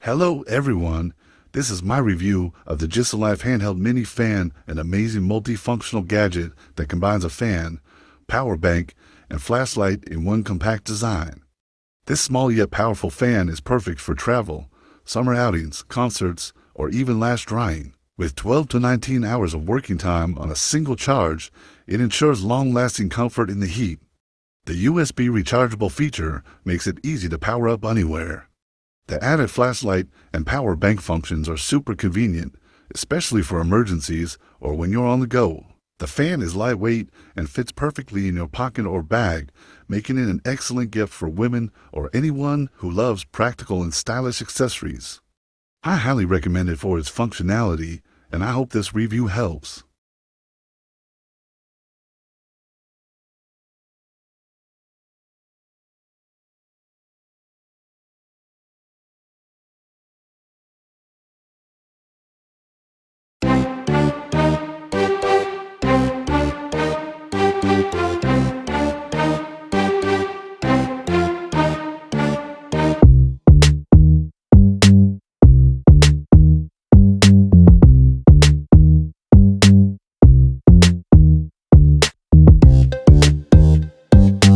Hello everyone, this is my review of the JISULIFE Handheld Mini Fan, an amazing multifunctional gadget that combines a fan, power bank, and flashlight in one compact design. This small yet powerful fan is perfect for travel, summer outings, concerts, or even lash drying. With 12 to 19 hours of working time on a single charge, it ensures long-lasting comfort in the heat. The USB rechargeable feature makes it easy to power up anywhere. The added flashlight and power bank functions are super convenient, especially for emergencies or when you're on the go. The fan is lightweight and fits perfectly in your pocket or bag, making it an excellent gift for women or anyone who loves practical and stylish accessories. I highly recommend it for its functionality, and I hope this review helps.